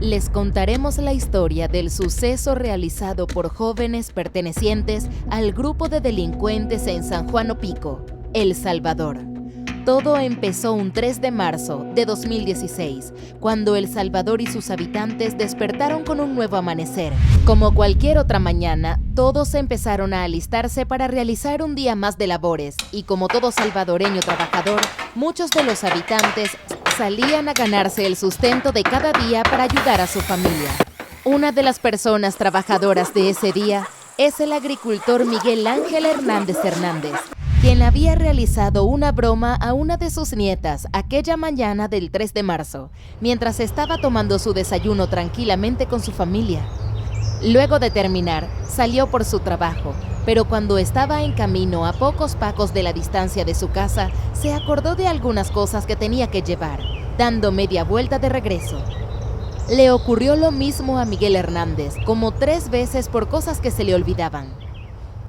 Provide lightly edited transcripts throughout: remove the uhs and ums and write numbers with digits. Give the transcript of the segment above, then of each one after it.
Les contaremos la historia del suceso realizado por jóvenes pertenecientes al grupo de delincuentes en San Juan Opico, El Salvador. Todo empezó un 3 de marzo de 2016, cuando El Salvador y sus habitantes despertaron con un nuevo amanecer. Como cualquier otra mañana, todos empezaron a alistarse para realizar un día más de labores, y como todo salvadoreño trabajador, muchos de los habitantes salían a ganarse el sustento de cada día para ayudar a su familia. Una de las personas trabajadoras de ese día es el agricultor Miguel Ángel Hernández Hernández, quien había realizado una broma a una de sus nietas aquella mañana del 3 de marzo, mientras estaba tomando su desayuno tranquilamente con su familia. Luego de terminar, salió por su trabajo, pero cuando estaba en camino a pocos pacos de la distancia de su casa, se acordó de algunas cosas que tenía que llevar, dando media vuelta de regreso. Le ocurrió lo mismo a Miguel Hernández, como 3 veces por cosas que se le olvidaban.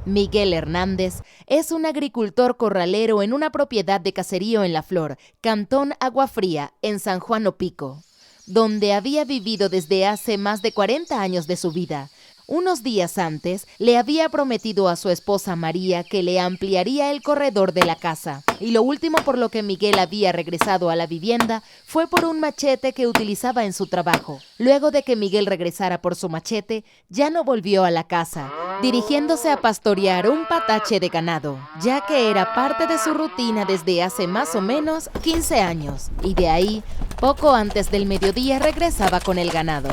Miguel Hernández es un agricultor corralero en una propiedad de caserío en La Flor, Cantón Agua Fría, en San Juan Opico, donde había vivido desde hace más de 40 años de su vida. Unos días antes, le había prometido a su esposa María que le ampliaría el corredor de la casa. Y lo último por lo que Miguel había regresado a la vivienda fue por un machete que utilizaba en su trabajo. Luego de que Miguel regresara por su machete, ya no volvió a la casa, dirigiéndose a pastorear un patache de ganado, ya que era parte de su rutina desde hace más o menos 15 años. Y de ahí, poco antes del mediodía regresaba con el ganado.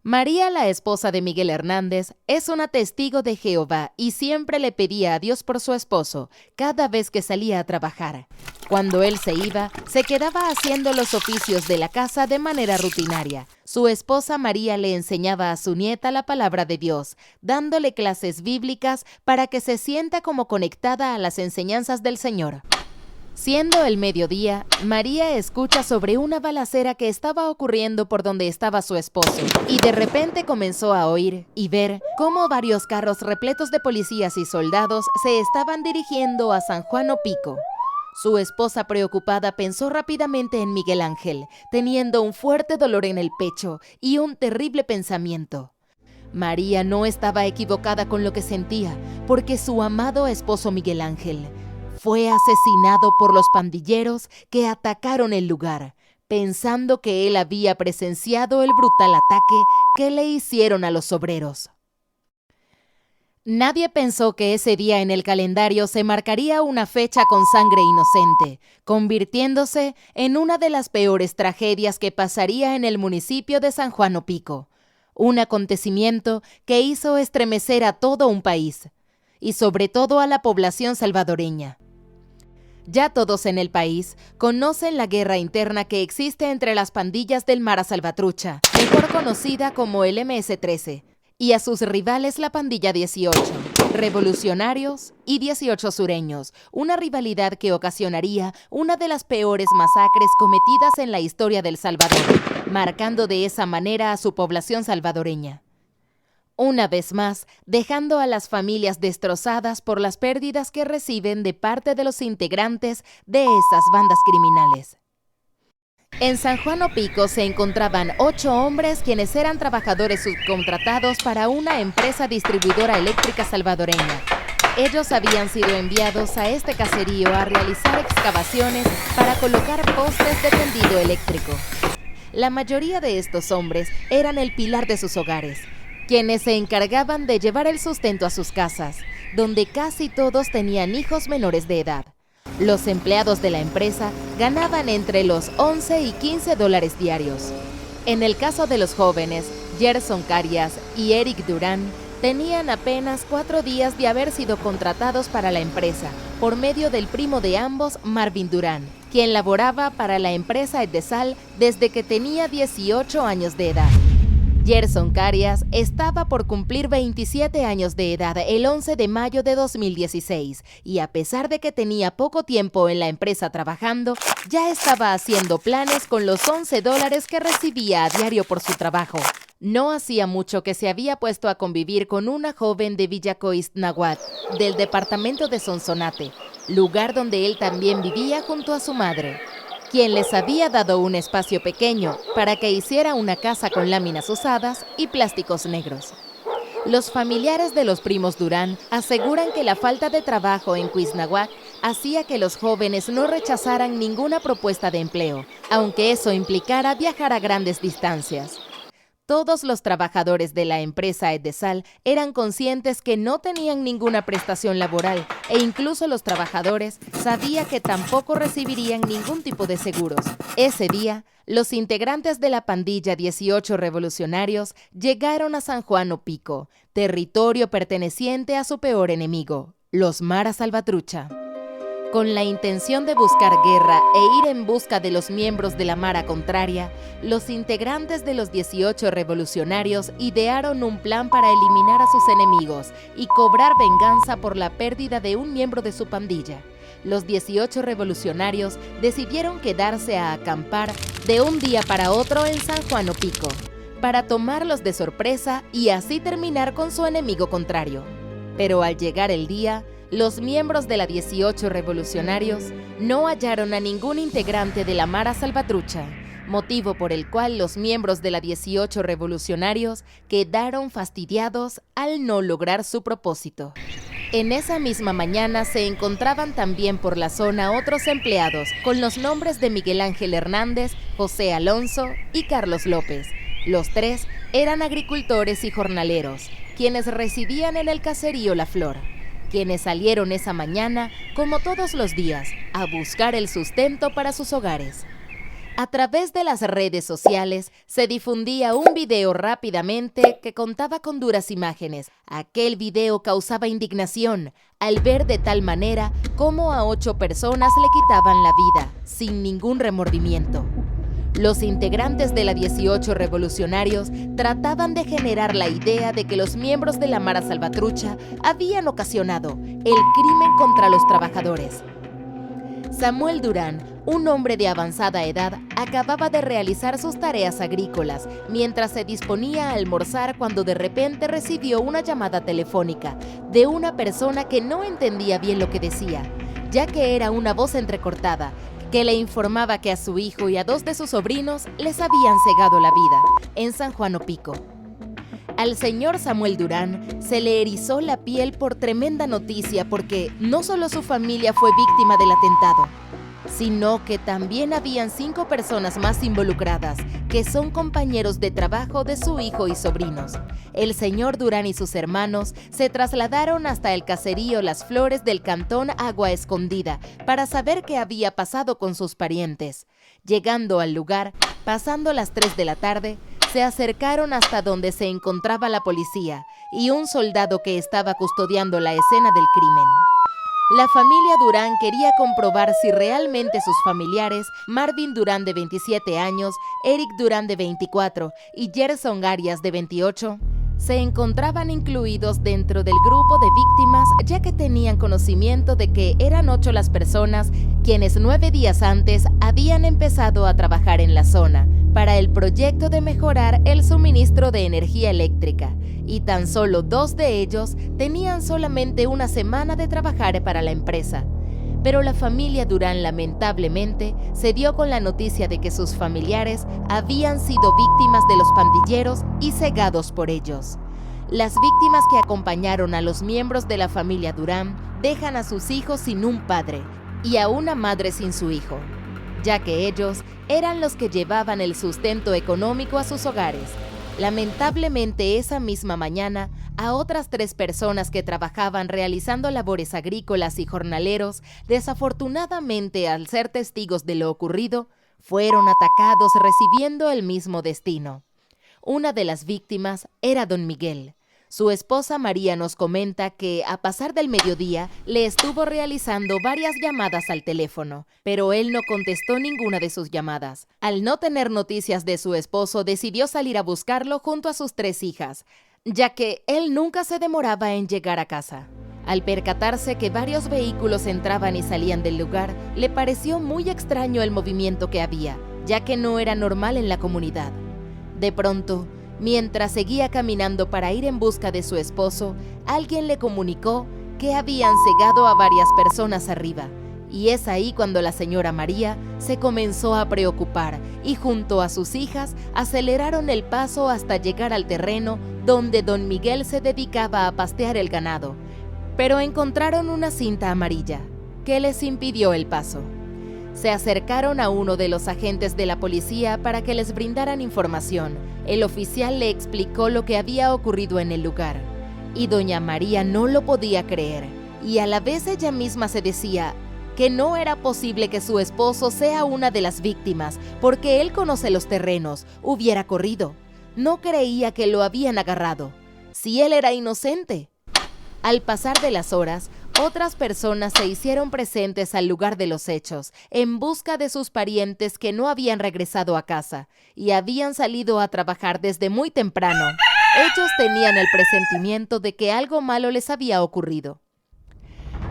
María, la esposa de Miguel Hernández, es una testigo de Jehová y siempre le pedía a Dios por su esposo cada vez que salía a trabajar. Cuando él se iba, se quedaba haciendo los oficios de la casa de manera rutinaria. Su esposa María le enseñaba a su nieta la palabra de Dios, dándole clases bíblicas para que se sienta como conectada a las enseñanzas del Señor. Siendo el mediodía, María escucha sobre una balacera que estaba ocurriendo por donde estaba su esposo, y de repente comenzó a oír y ver cómo varios carros repletos de policías y soldados se estaban dirigiendo a San Juan Opico. Su esposa, preocupada, pensó rápidamente en Miguel Ángel, teniendo un fuerte dolor en el pecho y un terrible pensamiento. María no estaba equivocada con lo que sentía, porque su amado esposo Miguel Ángel fue asesinado por los pandilleros que atacaron el lugar, pensando que él había presenciado el brutal ataque que le hicieron a los obreros. Nadie pensó que ese día en el calendario se marcaría una fecha con sangre inocente, convirtiéndose en una de las peores tragedias que pasaría en el municipio de San Juan Opico. Un acontecimiento que hizo estremecer a todo un país, y sobre todo a la población salvadoreña. Ya todos en el país conocen la guerra interna que existe entre las pandillas del Mara Salvatrucha, mejor conocida como el MS-13, y a sus rivales la pandilla 18, revolucionarios y 18 sureños, una rivalidad que ocasionaría una de las peores masacres cometidas en la historia del Salvador, marcando de esa manera a su población salvadoreña. Una vez más, dejando a las familias destrozadas por las pérdidas que reciben de parte de los integrantes de esas bandas criminales. En San Juan Opico se encontraban 8 hombres quienes eran trabajadores subcontratados para una empresa distribuidora eléctrica salvadoreña. Ellos habían sido enviados a este caserío a realizar excavaciones para colocar postes de tendido eléctrico. La mayoría de estos hombres eran el pilar de sus hogares, quienes se encargaban de llevar el sustento a sus casas, donde casi todos tenían hijos menores de edad. Los empleados de la empresa ganaban entre los 11 y 15 dólares diarios. En el caso de los jóvenes, Gerson Carias y Eric Durán, tenían apenas 4 días de haber sido contratados para la empresa, por medio del primo de ambos, Marvin Durán, quien laboraba para la empresa Edesal desde que tenía 18 años de edad. Gerson Carias estaba por cumplir 27 años de edad el 11 de mayo de 2016 y a pesar de que tenía poco tiempo en la empresa trabajando, ya estaba haciendo planes con los 11 dólares que recibía a diario por su trabajo. No hacía mucho que se había puesto a convivir con una joven de Villacoist-Nahuatl, del departamento de Sonsonate, lugar donde él también vivía junto a su madre. quien les había dado un espacio pequeño para que hiciera una casa con láminas usadas y plásticos negros. Los familiares de los primos Durán aseguran que la falta de trabajo en Cuiznahuac hacía que los jóvenes no rechazaran ninguna propuesta de empleo, aunque eso implicara viajar a grandes distancias. Todos los trabajadores de la empresa Edesal eran conscientes que no tenían ninguna prestación laboral e incluso los trabajadores sabían que tampoco recibirían ningún tipo de seguros. Ese día, los integrantes de la pandilla 18 Revolucionarios llegaron a San Juan Opico, territorio perteneciente a su peor enemigo, los Mara Salvatrucha. Con la intención de buscar guerra e ir en busca de los miembros de la Mara contraria, los integrantes de los 18 revolucionarios idearon un plan para eliminar a sus enemigos y cobrar venganza por la pérdida de un miembro de su pandilla. Los 18 revolucionarios decidieron quedarse a acampar de un día para otro en San Juan Opico, para tomarlos de sorpresa y así terminar con su enemigo contrario. Pero al llegar el día, los miembros de la 18 revolucionarios no hallaron a ningún integrante de la Mara Salvatrucha, motivo por el cual los miembros de la 18 revolucionarios quedaron fastidiados al no lograr su propósito. En esa misma mañana se encontraban también por la zona otros empleados con los nombres de Miguel Ángel Hernández, José Alonso y Carlos López. Los tres eran agricultores y jornaleros, quienes residían en el caserío La Flor, quienes salieron esa mañana, como todos los días, a buscar el sustento para sus hogares. A través de las redes sociales se difundía un video rápidamente que contaba con duras imágenes. Aquel video causaba indignación al ver de tal manera cómo a 8 personas le quitaban la vida, sin ningún remordimiento. Los integrantes de la 18 revolucionarios trataban de generar la idea de que los miembros de la Mara Salvatrucha habían ocasionado el crimen contra los trabajadores. Samuel Durán, un hombre de avanzada edad, acababa de realizar sus tareas agrícolas mientras se disponía a almorzar cuando de repente recibió una llamada telefónica de una persona que no entendía bien lo que decía, ya que era una voz entrecortada que le informaba que a su hijo y a 2 de sus sobrinos les habían cegado la vida en San Juan Opico. Al señor Samuel Durán se le erizó la piel por tremenda noticia porque no solo su familia fue víctima del atentado, sino que también habían 5 personas más involucradas, que son compañeros de trabajo de su hijo y sobrinos. El señor Durán y sus hermanos se trasladaron hasta el caserío Las Flores del cantón Agua Escondida para saber qué había pasado con sus parientes. Llegando al lugar, pasando las 3 de la tarde, se acercaron hasta donde se encontraba la policía y un soldado que estaba custodiando la escena del crimen. La familia Durán quería comprobar si realmente sus familiares, Marvin Durán de 27 años, Eric Durán de 24 y Gerson Arias de 28, se encontraban incluidos dentro del grupo de víctimas, ya que tenían conocimiento de que eran 8 las personas quienes 9 días antes habían empezado a trabajar en la zona para el proyecto de mejorar el suministro de energía eléctrica, y tan solo 2 de ellos tenían solamente una semana de trabajar para la empresa. Pero la familia Durán lamentablemente se dio con la noticia de que sus familiares habían sido víctimas de los pandilleros y cegados por ellos. Las víctimas que acompañaron a los miembros de la familia Durán dejan a sus hijos sin un padre y a una madre sin su hijo, ya que ellos eran los que llevaban el sustento económico a sus hogares. Lamentablemente, esa misma mañana, a otras 3 personas que trabajaban realizando labores agrícolas y jornaleros, desafortunadamente al ser testigos de lo ocurrido, fueron atacados recibiendo el mismo destino. Una de las víctimas era don Miguel. Su esposa María nos comenta que, a pasar del mediodía, le estuvo realizando varias llamadas al teléfono, pero él no contestó ninguna de sus llamadas. Al no tener noticias de su esposo, decidió salir a buscarlo junto a sus 3 hijas, ya que él nunca se demoraba en llegar a casa. Al percatarse que varios vehículos entraban y salían del lugar, le pareció muy extraño el movimiento que había, ya que no era normal en la comunidad. De pronto, mientras seguía caminando para ir en busca de su esposo, alguien le comunicó que habían cegado a varias personas arriba Y es ahí cuando la señora María se comenzó a preocupar y junto a sus hijas aceleraron el paso hasta llegar al terreno donde don Miguel se dedicaba a pastear el ganado, pero encontraron una cinta amarilla que les impidió el paso. Se acercaron a uno de los agentes de la policía para que les brindaran información. El oficial le explicó lo que había ocurrido en el lugar, y doña María no lo podía creer, y a la vez ella misma se decía que no era posible que su esposo sea una de las víctimas, porque él conoce los terrenos, hubiera corrido. No creía que lo habían agarrado, si él era inocente. Al pasar de las horas, otras personas se hicieron presentes al lugar de los hechos, en busca de sus parientes que no habían regresado a casa y habían salido a trabajar desde muy temprano. Ellos tenían el presentimiento de que algo malo les había ocurrido.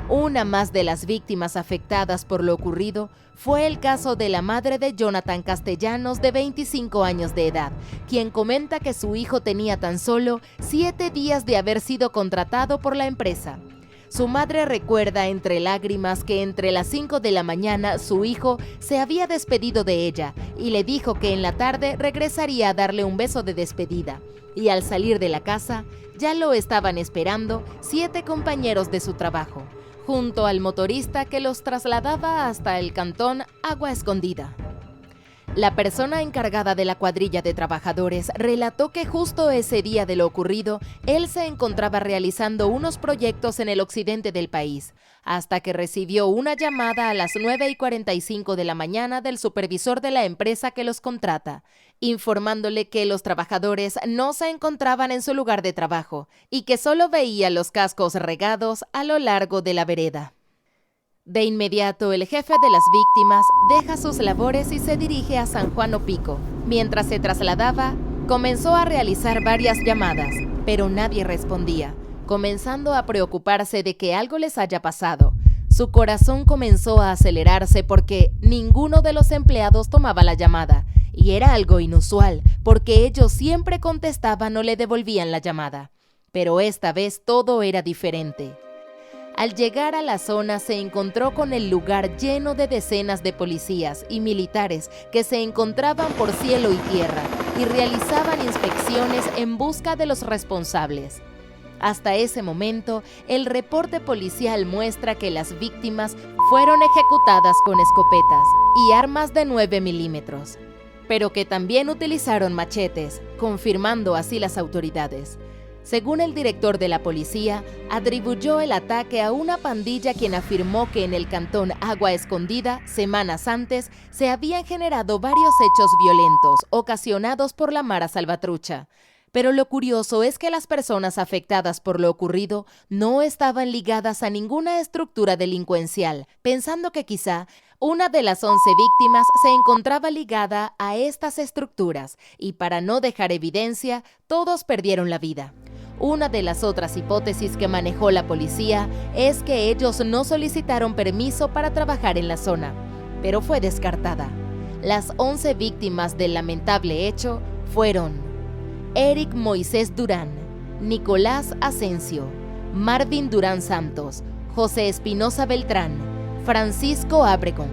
Una más de las víctimas afectadas por lo ocurrido fue el caso de la madre de Jonathan Castellanos, de 25 años de edad, quien comenta que su hijo tenía tan solo 7 días de haber sido contratado por la empresa. Su madre recuerda entre lágrimas que entre las 5 de la mañana su hijo se había despedido de ella y le dijo que en la tarde regresaría a darle un beso de despedida. Y al salir de la casa, ya lo estaban esperando 7 compañeros de su trabajo, junto al motorista que los trasladaba hasta el cantón Agua Escondida. La persona encargada de la cuadrilla de trabajadores relató que justo ese día de lo ocurrido, él se encontraba realizando unos proyectos en el occidente del país, hasta que recibió una llamada a las 9:45 de la mañana del supervisor de la empresa que los contrata, informándole que los trabajadores no se encontraban en su lugar de trabajo y que solo veía los cascos regados a lo largo de la vereda. De inmediato, el jefe de las víctimas deja sus labores y se dirige a San Juan Opico. Mientras se trasladaba, comenzó a realizar varias llamadas, pero nadie respondía, comenzando a preocuparse de que algo les haya pasado. Su corazón comenzó a acelerarse porque ninguno de los empleados tomaba la llamada, y era algo inusual, porque ellos siempre contestaban o le devolvían la llamada. Pero esta vez todo era diferente. Al llegar a la zona se encontró con el lugar lleno de decenas de policías y militares que se encontraban por cielo y tierra y realizaban inspecciones en busca de los responsables. Hasta ese momento, el reporte policial muestra que las víctimas fueron ejecutadas con escopetas y armas de 9 milímetros, pero que también utilizaron machetes, confirmando así las autoridades. Según el director de la policía, atribuyó el ataque a una pandilla quien afirmó que en el cantón Agua Escondida, semanas antes, se habían generado varios hechos violentos ocasionados por la Mara Salvatrucha. Pero lo curioso es que las personas afectadas por lo ocurrido no estaban ligadas a ninguna estructura delincuencial, pensando que quizá una de las 11 víctimas se encontraba ligada a estas estructuras y para no dejar evidencia, todos perdieron la vida. Una de las otras hipótesis que manejó la policía es que ellos no solicitaron permiso para trabajar en la zona, pero fue descartada. Las 11 víctimas del lamentable hecho fueron Eric Moisés Durán, Nicolás Asensio, Marvin Durán Santos, José Espinosa Beltrán, Francisco Abregón,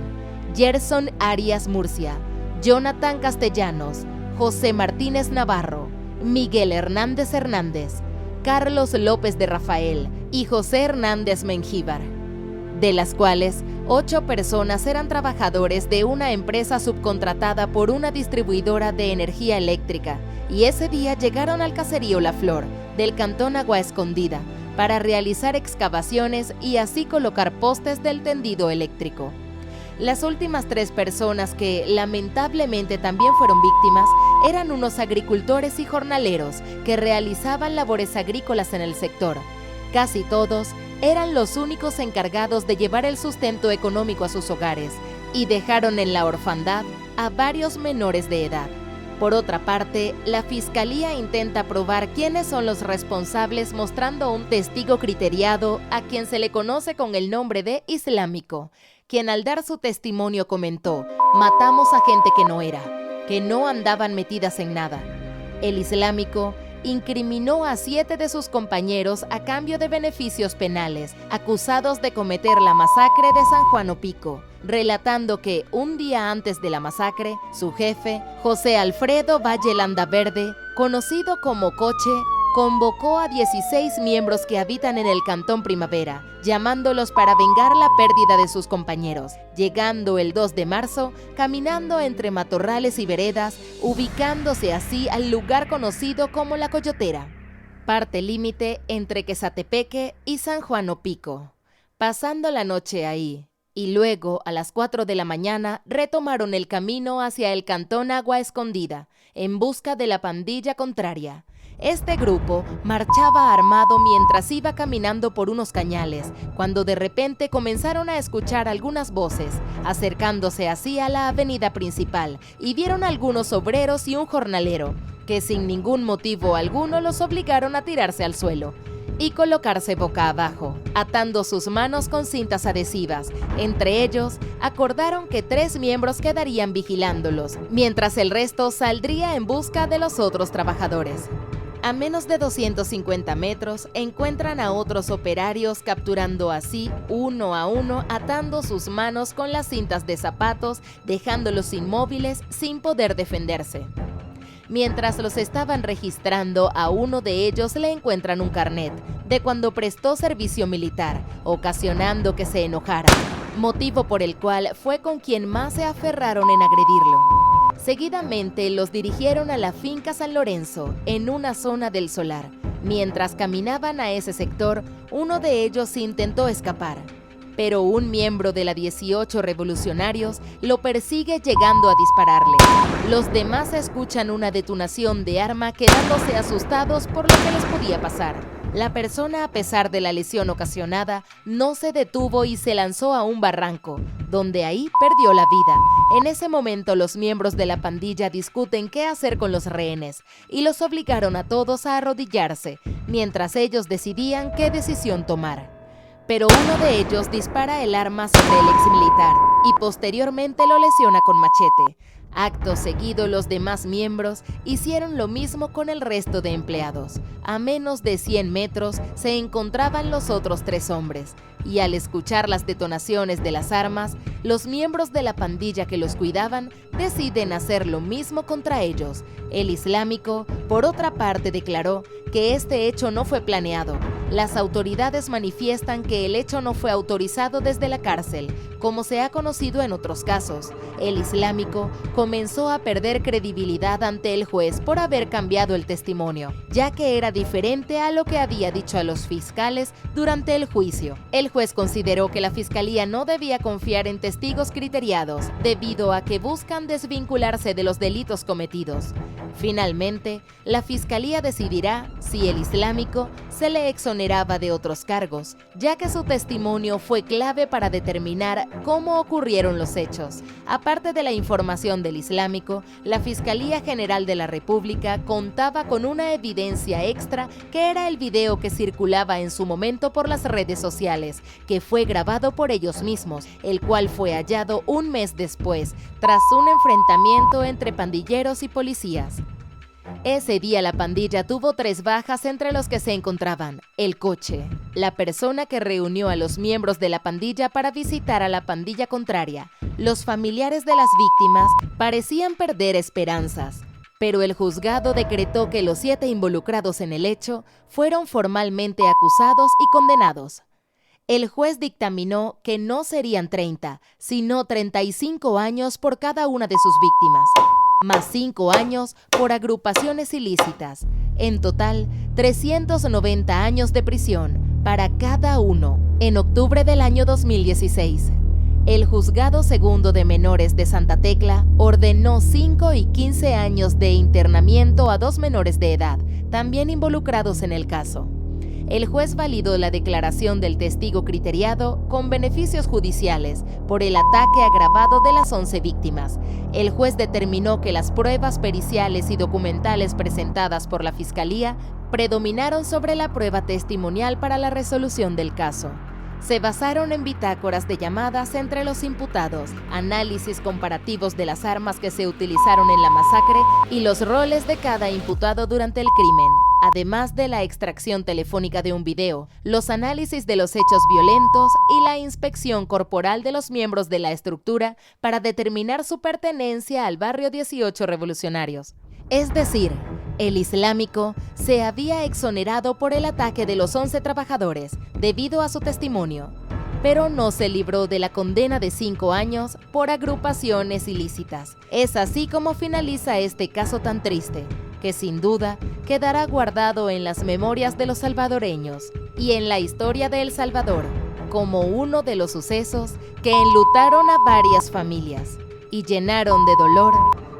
Gerson Arias Murcia, Jonathan Castellanos, José Martínez Navarro, Miguel Hernández Hernández, Carlos López de Rafael y José Hernández Mengíbar, de las cuales 8 personas eran trabajadores de una empresa subcontratada por una distribuidora de energía eléctrica y ese día llegaron al caserío La Flor del cantón Agua Escondida para realizar excavaciones y así colocar postes del tendido eléctrico. Las últimas 3 personas que lamentablemente también fueron víctimas eran unos agricultores y jornaleros que realizaban labores agrícolas en el sector. Casi todos eran los únicos encargados de llevar el sustento económico a sus hogares y dejaron en la orfandad a varios menores de edad. Por otra parte, la Fiscalía intenta probar quiénes son los responsables mostrando un testigo criteriado a quien se le conoce con el nombre de Islámico, quien al dar su testimonio comentó: matamos a gente que no era, que no andaban metidas en nada. El Islámico incriminó a 7 de sus compañeros a cambio de beneficios penales, acusados de cometer la masacre de San Juan Opico, relatando que un día antes de la masacre, su jefe, José Alfredo Valle Landaverde, conocido como Coche, convocó a 16 miembros que habitan en el Cantón Primavera, llamándolos para vengar la pérdida de sus compañeros, llegando el 2 de marzo, caminando entre matorrales y veredas, ubicándose así al lugar conocido como La Coyotera, parte límite entre Quesatepeque y San Juan Opico, pasando la noche ahí. Y luego, a las 4 de la mañana, retomaron el camino hacia el Cantón Agua Escondida, en busca de la pandilla contraria. Este grupo marchaba armado mientras iba caminando por unos cañales, cuando de repente comenzaron a escuchar algunas voces, acercándose así a la avenida principal, y vieron a algunos obreros y un jornalero, que sin ningún motivo alguno los obligaron a tirarse al suelo y colocarse boca abajo, atando sus manos con cintas adhesivas. Entre ellos, acordaron que 3 miembros quedarían vigilándolos, mientras el resto saldría en busca de los otros trabajadores. A menos de 250 metros, encuentran a otros operarios capturando así, uno a uno, atando sus manos con las cintas de zapatos, dejándolos inmóviles sin poder defenderse. Mientras los estaban registrando, a uno de ellos le encuentran un carnet de cuando prestó servicio militar, ocasionando que se enojara, motivo por el cual fue con quien más se aferraron en agredirlo. Seguidamente los dirigieron a la finca San Lorenzo, en una zona del solar. Mientras caminaban a ese sector, uno de ellos intentó escapar, pero un miembro de la 18 Revolucionarios lo persigue llegando a dispararle. Los demás escuchan una detonación de arma, quedándose asustados por lo que les podía pasar. La persona, a pesar de la lesión ocasionada, no se detuvo y se lanzó a un barranco, donde ahí perdió la vida. En ese momento, los miembros de la pandilla discuten qué hacer con los rehenes y los obligaron a todos a arrodillarse, mientras ellos decidían qué decisión tomar. Pero uno de ellos dispara el arma sobre el exmilitar y posteriormente lo lesiona con machete. Acto seguido, los demás miembros hicieron lo mismo con el resto de empleados. A menos de 100 metros se encontraban los otros 3 hombres, y al escuchar las detonaciones de las armas, los miembros de la pandilla que los cuidaban deciden hacer lo mismo contra ellos. El islámico, por otra parte, declaró que este hecho no fue planeado. Las autoridades manifiestan que el hecho no fue autorizado desde la cárcel, como se ha conocido en otros casos. El islámico comenzó a perder credibilidad ante el juez por haber cambiado el testimonio, ya que era diferente a lo que había dicho a los fiscales durante el juicio. El juez consideró que la fiscalía no debía confiar en testigos criteriados, debido a que buscan desvincularse de los delitos cometidos. Finalmente, la fiscalía decidirá si el islámico se le exoneraba de otros cargos, ya que su testimonio fue clave para determinar cómo ocurrieron los hechos. Aparte de la información del islámico, la Fiscalía General de la República contaba con una evidencia extra, que era el video que circulaba en su momento por las redes sociales, que fue grabado por ellos mismos, el cual fue hallado un mes después, tras un enfrentamiento entre pandilleros y policías. Ese día la pandilla tuvo 3 bajas, entre los que se encontraban el Coche, la persona que reunió a los miembros de la pandilla para visitar a la pandilla contraria. Los familiares de las víctimas parecían perder esperanzas, pero el juzgado decretó que los 7 involucrados en el hecho fueron formalmente acusados y condenados. El juez dictaminó que no serían 30, sino 35 años por cada una de sus víctimas, más 5 años por agrupaciones ilícitas. En total, 390 años de prisión para cada uno. En octubre del año 2016, el Juzgado Segundo de Menores de Santa Tecla ordenó 5 y 15 años de internamiento a 2 menores de edad, también involucrados en el caso. El juez validó la declaración del testigo criteriado con beneficios judiciales por el ataque agravado de las 11 víctimas. El juez determinó que las pruebas periciales y documentales presentadas por la Fiscalía predominaron sobre la prueba testimonial para la resolución del caso. Se basaron en bitácoras de llamadas entre los imputados, análisis comparativos de las armas que se utilizaron en la masacre y los roles de cada imputado durante el crimen. además de la extracción telefónica de un video, los análisis de los hechos violentos y la inspección corporal de los miembros de la estructura para determinar su pertenencia al barrio 18 Revolucionarios. Es decir, el islámico se había exonerado por el ataque de los 11 trabajadores debido a su testimonio, pero no se libró de la condena de 5 años por agrupaciones ilícitas. Es así como finaliza este caso tan triste, que sin duda quedará guardado en las memorias de los salvadoreños y en la historia de El Salvador como uno de los sucesos que enlutaron a varias familias y llenaron de dolor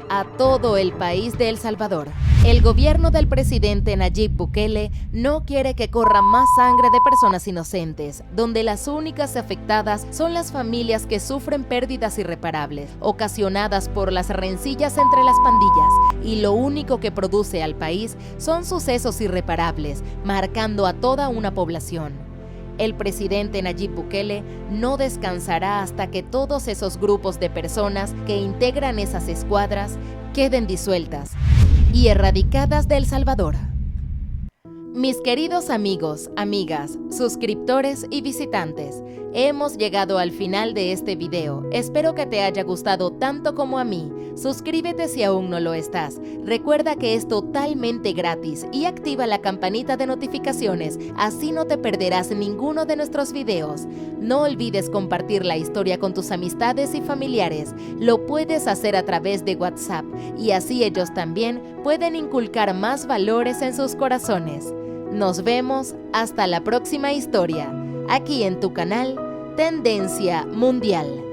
a todo el país de El Salvador. El gobierno del presidente Nayib Bukele no quiere que corra más sangre de personas inocentes, donde las únicas afectadas son las familias que sufren pérdidas irreparables, ocasionadas por las rencillas entre las pandillas, y lo único que produce al país son sucesos irreparables, marcando a toda una población. El presidente Nayib Bukele no descansará hasta que todos esos grupos de personas que integran esas escuadras queden disueltas y erradicadas de El Salvador. Mis queridos amigos, amigas, suscriptores y visitantes, hemos llegado al final de este video. Espero que te haya gustado tanto como a mí. Suscríbete si aún no lo estás. Recuerda que es totalmente gratis y activa la campanita de notificaciones, así no te perderás ninguno de nuestros videos. No olvides compartir la historia con tus amistades y familiares. Lo puedes hacer a través de WhatsApp y así ellos también pueden inculcar más valores en sus corazones. Nos vemos hasta la próxima historia, aquí en tu canal Tendencia Mundial.